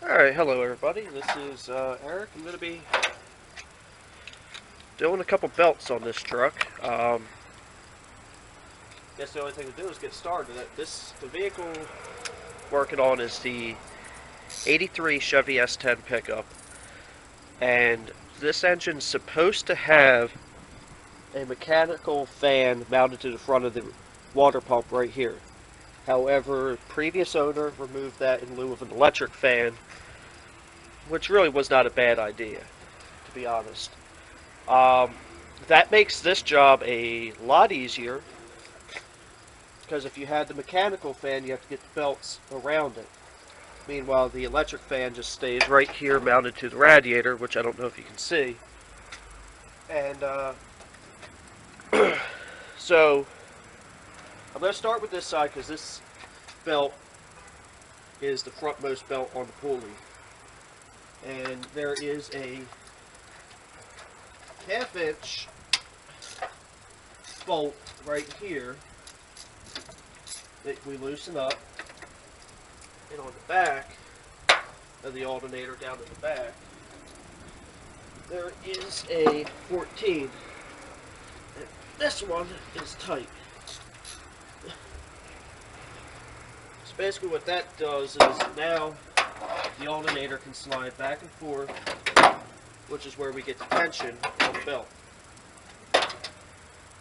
Alright, hello everybody. This is Eric. I'm going to be doing a couple belts on this truck. Guess the only thing to do is get started. The vehicle working on is the 83 Chevy S10 Pickup. And this engine's supposed to have a mechanical fan mounted to the front of the water pump right here. However, previous owner removed that in lieu of an electric fan, which really was not a bad idea, to be honest. That makes this job a lot easier, because if you had the mechanical fan, you have to get the belts around it. Meanwhile, the electric fan just stays right here mounted to the radiator, which I don't know if you can see. And so I'm going to start with this side because this belt is the frontmost belt on the pulley. And there is a 1/2 inch bolt right here that we loosen up, and on the back of the alternator down at the back there is a 14, and this one is tight. So basically what that does is now the alternator can slide back and forth, which is where we get the tension on the belt.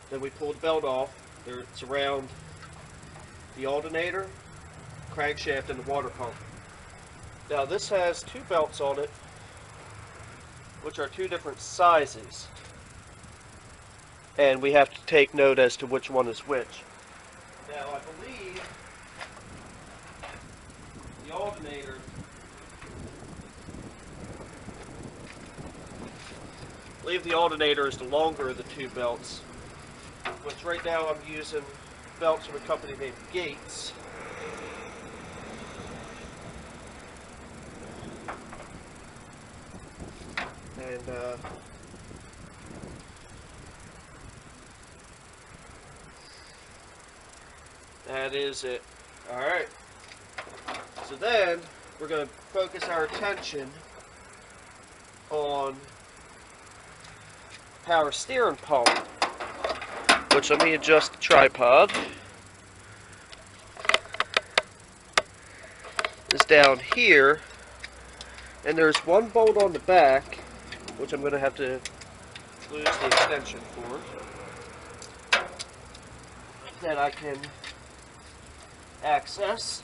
Then we pull the belt off. It's around the alternator, crankshaft, and the water pump. Now this has two belts on it, which are two different sizes, and we have to take note as to which one is which. Now I believe the alternator is the longer of the two belts, which right now I'm using belts from a company named Gates. And that is it. Alright. So then we're going to focus our attention on power steering pump, which, let me adjust the tripod, is down here, and there's one bolt on the back which I'm going to have to lose the extension for, that I can access.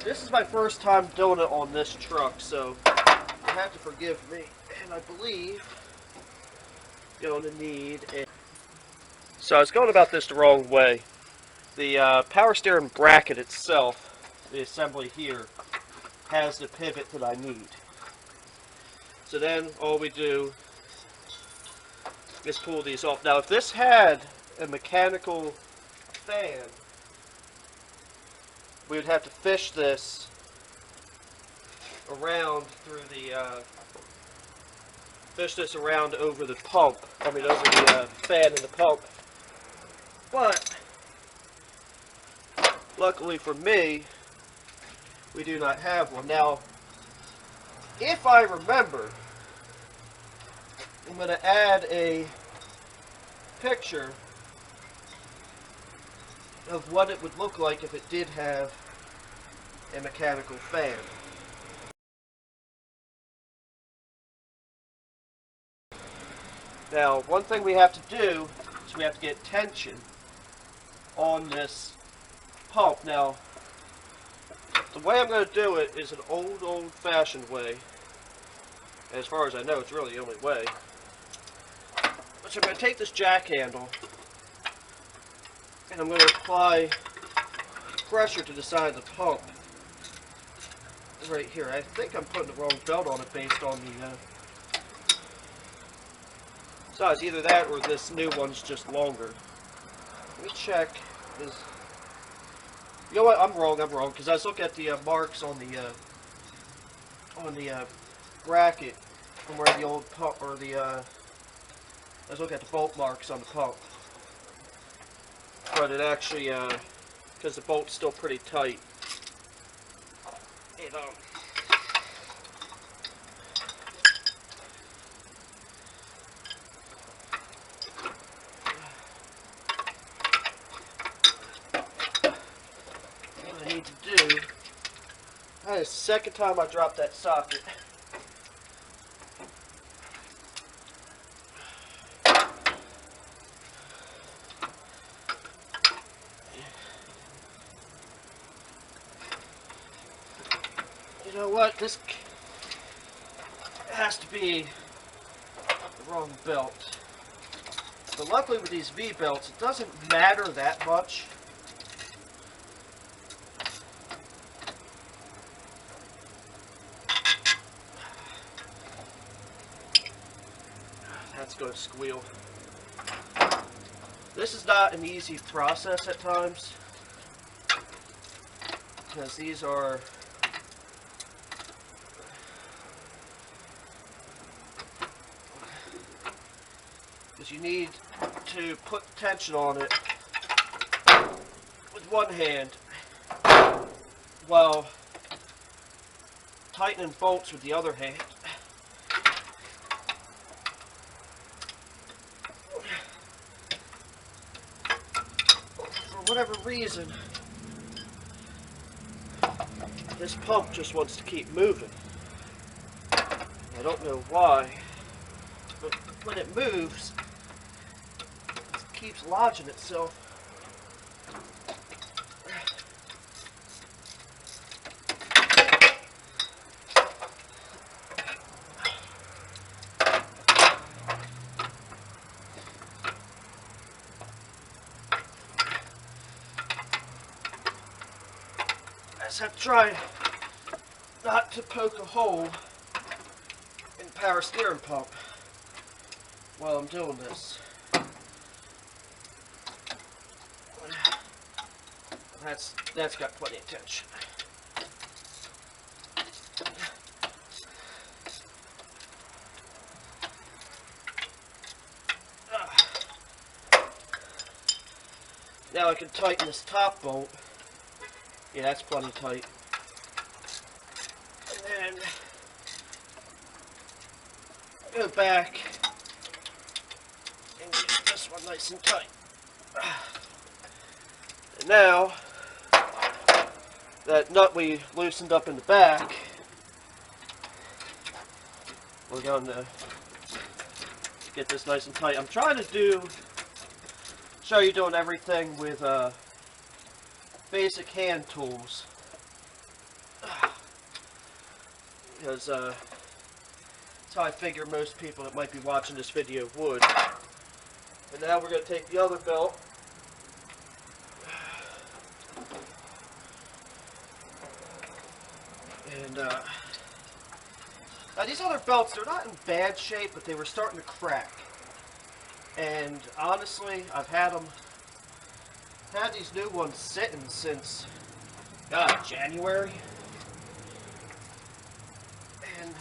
This is my first time doing it on this truck, so you have to forgive me. And I believe going to need a... So I was going about this the wrong way. The power steering bracket itself, the assembly here, has the pivot that I need. So then all we do is pull these off. Now if this had a mechanical fan, we would have to fish this around through the over the pump. I mean, over the fan in the pump. But luckily for me, we do not have one. Now, if I remember, I'm going to add a picture of what it would look like if it did have a mechanical fan. Now, one thing we have to do is we have to get tension on this pump. Now, the way I'm going to do it is an old-fashioned way. As far as I know, it's really the only way. So I'm going to take this jack handle and I'm going to apply pressure to the side of the pump right here. I think I'm putting the wrong belt on it based on the size. Either that or this new one's just longer. Let me check. You know what? I'm wrong, because I was looking at the marks on the bracket, from where the old pump, or let's look at the bolt marks on the pump. But it actually, because the bolt's still pretty tight, it what I need to do, that is the second time I dropped that socket. You know what, this has to be the wrong belt. But luckily with these V-belts, it doesn't matter that much. That's going to squeal. This is not an easy process at times, because these are you need to put tension on it with one hand while tightening bolts with the other hand. For whatever reason, this pump just wants to keep moving. I don't know why, but when it moves, it keeps lodging itself. I just have to try not to poke a hole in the power steering pump while I'm doing this. That's got plenty of tension. Now I can tighten this top bolt. Yeah, that's plenty tight. And then go back and get this one nice and tight. And now that nut we loosened up in the back, we're going to get this nice and tight. I'm trying to show you doing everything with basic hand tools, because that's how I figure most people that might be watching this video would. And now we're going to take the other belt and now these other belts, they're not in bad shape, but they were starting to crack. And honestly, I've had these new ones sitting since January. And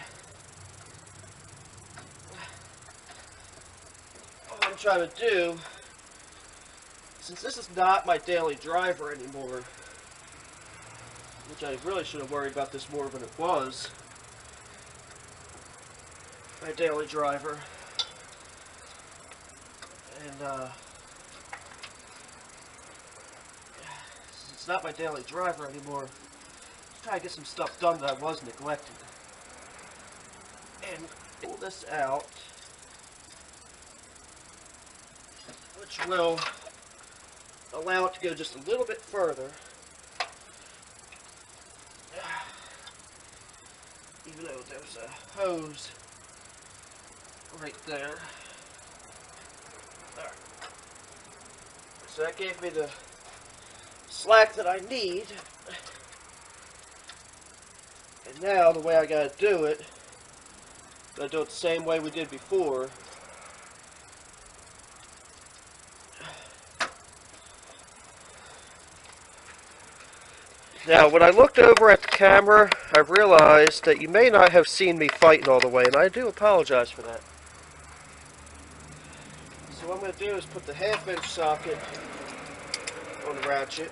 what I'm trying to do, since this is not my daily driver anymore, which I really should have worried about this more than it was my daily driver, and since it's not my daily driver anymore, I'm trying to get some stuff done that I was neglecting. And pull this out, which will allow it to go just a little bit further, even though there's a hose right there. Alright. So that gave me the slack that I need. And now the way I gotta do it, I do it the same way we did before. Now, when I looked over at the camera, I realized that you may not have seen me fighting all the way, and I do apologize for that. So what I'm going to do is put the 1/2" socket on the ratchet.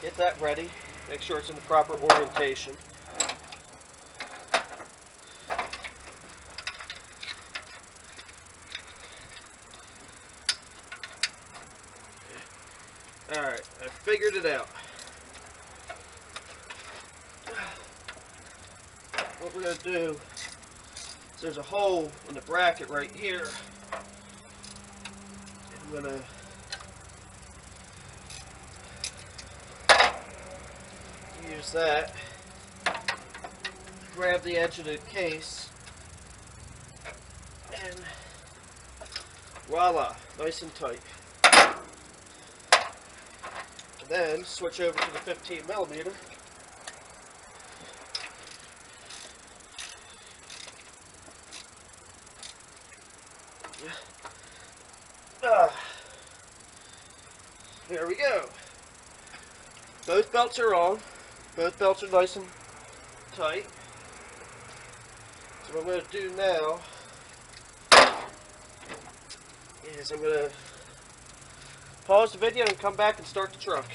Get that ready. Make sure it's in the proper orientation. Alright, I figured it out. What we're going to do is there's a hole in the bracket right here. I'm going to use that. Grab the edge of the case. And voila, nice and tight. And then switch over to the 15mm. There we go. Both belts are on. Both belts are nice and tight. So what I'm going to do now is I'm going to pause the video and come back and start the truck.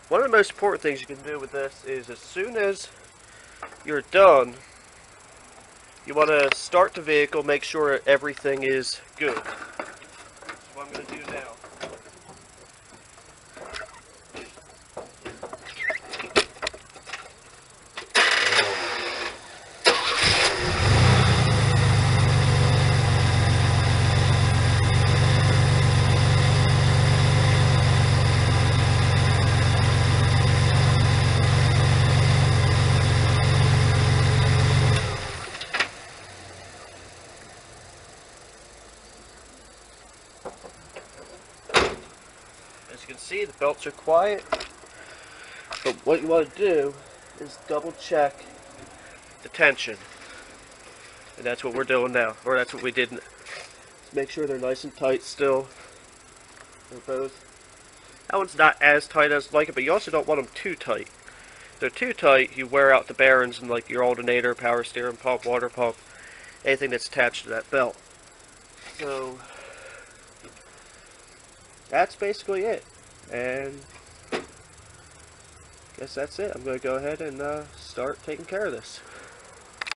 One of the most important things you can do with this is as soon as you're done, you want to start the vehicle, make sure everything is good. That's what I'm going to do now. As you can see, the belts are quiet, but what you want to do is double check the tension, and that's what we're doing now, or that's what we did. Make sure they're nice and tight still. They're both. That one's not as tight as I'd like it, but you also don't want them too tight. If they're too tight, you wear out the bearings in like your alternator, power steering pump, water pump, anything that's attached to that belt. So that's basically it, and I guess that's it. I'm going to go ahead and start taking care of this.